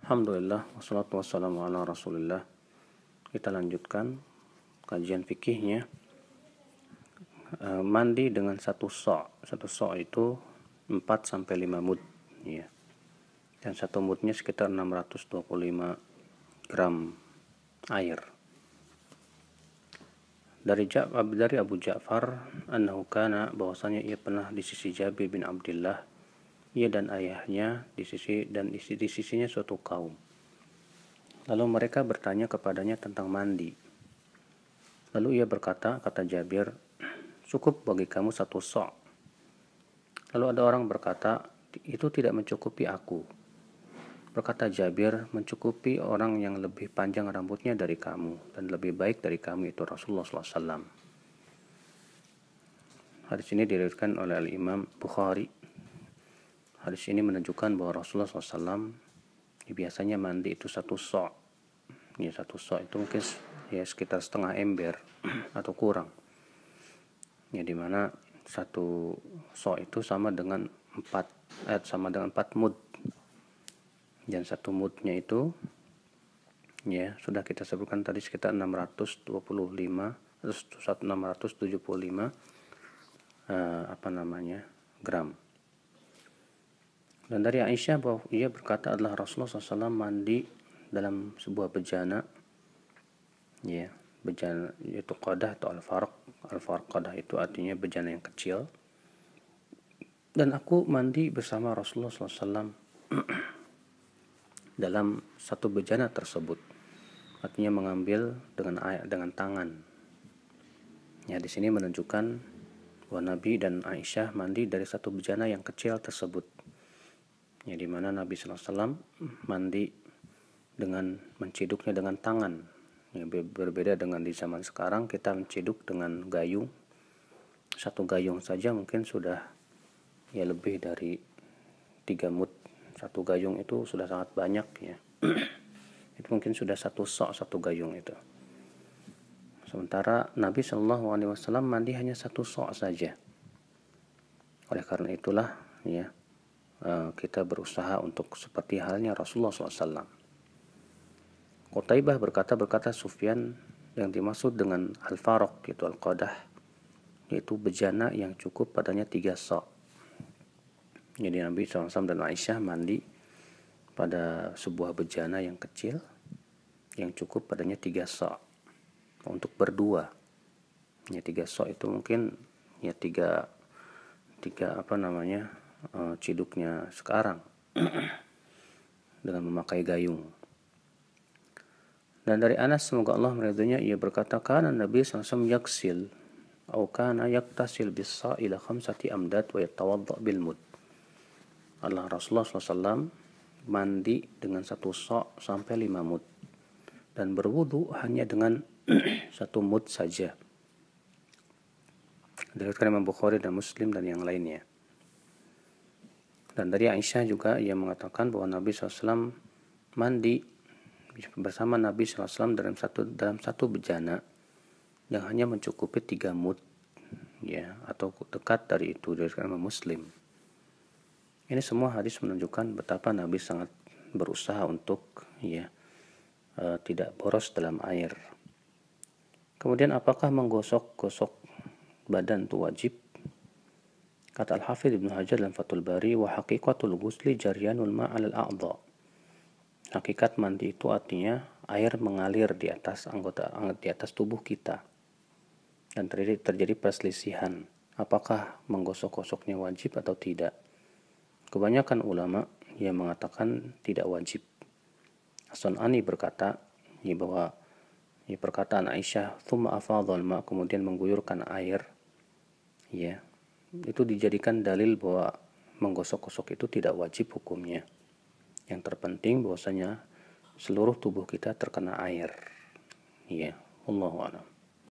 Alhamdulillah, wassalatu wassalamu ala rasulillah. Kita lanjutkan kajian fikihnya. Mandi dengan satu so'. Satu so' itu 4-5 mud, ya. Dan satu mudnya sekitar 625 gram air. Dari Abu Ja'far annahu kana, bahwasanya ia pernah di sisi Jabir bin Abdullah, ia dan ayahnya di sisinya suatu kaum. Lalu mereka bertanya kepadanya tentang mandi. Lalu ia berkata, kata Jabir, cukup bagi kamu satu so'. Lalu ada orang berkata, itu tidak mencukupi aku. Berkata Jabir, mencukupi orang yang lebih panjang rambutnya dari kamu dan lebih baik dari kamu, itu Rasulullah SAW. Hadis ini diriwayatkan oleh Al-Imam Bukhari. Hadis ini menunjukkan bahwa Rasulullah SAW biasanya mandi itu satu so'. Ya, satu so' itu mungkin ya sekitar setengah ember atau kurang. Ya, dimana satu so' itu sama dengan 4 mud. Dan satu mudnya itu ya sudah kita sebutkan tadi sekitar 675 gram. Dan dari Aisyah bahwa ia berkata adalah Rasulullah SAW mandi dalam sebuah bejana, ya, bejana itu qadah atau al-farq. Al-farq qadah itu artinya bejana yang kecil. Dan aku mandi bersama Rasulullah SAW dalam satu bejana tersebut, artinya mengambil dengan air dengan tangan. Ya, di sini menunjukkan bahwa Nabi dan Aisyah mandi dari satu bejana yang kecil tersebut. Ya, di mana Nabi SAW mandi dengan menciduknya dengan tangan. Ya, berbeda dengan di zaman sekarang, kita menciduk dengan gayung. Satu gayung saja mungkin sudah ya lebih dari 3 mud. Satu gayung itu sudah sangat banyak, ya. Itu mungkin sudah satu sok satu gayung itu. Sementara Nabi SAW mandi hanya satu sok saja. Oleh karena itulah, ya, kita berusaha untuk seperti halnya Rasulullah SAW. Qutaibah berkata Sufyan, yang dimaksud dengan al-farq itu al-qadah, yaitu bejana yang cukup padanya 3 sok. Jadi Nabi SAW dan Aisyah mandi pada sebuah bejana yang kecil yang cukup padanya 3 sok untuk berdua. Ya, 3 sok itu mungkin ya tiga ciduknya sekarang dengan memakai gayung. Dan dari Anas, semoga Allah meridhoinya, ia berkata, kana Nabi SAW yaksil atau kana yaktasil bis-sa' ila 5 amdad wa yatawadda bil mud. Allah Rasulullah SAW mandi dengan satu sok sampai 5 mud dan berwudu hanya dengan 1 mud saja. Diriwayatkan Imam Bukhari dan Muslim dan yang lainnya. Dan dari Aisyah juga ia mengatakan bahwa Nabi SAW mandi bersama Nabi SAW dalam satu bejana yang hanya mencukupi 3 mud, ya, atau dekat dari itu, dari Imam Muslim. Ini semua hadis menunjukkan betapa Nabi sangat berusaha untuk tidak boros dalam air. Kemudian apakah menggosok-gosok badan itu wajib? Kata Al-Hafidz Ibnu Hajar dalam Fathul Bari, wa haqiqatul ghusli jaryanul ma'al al-a'dha. Hakikat mandi itu artinya air mengalir di atas di atas tubuh kita. Dan terjadi perselisihan, apakah menggosok-gosoknya wajib atau tidak. Kebanyakan ulama yang mengatakan tidak wajib. As-Sun'ani berkata bahwa perkataan Aisyah thumma afadhal ma, kemudian mengguyurkan air, ya, itu dijadikan dalil bahwa menggosok-gosok itu tidak wajib hukumnya. Yang terpenting bahwasanya seluruh tubuh kita terkena air. Ya, wallahu a'lam.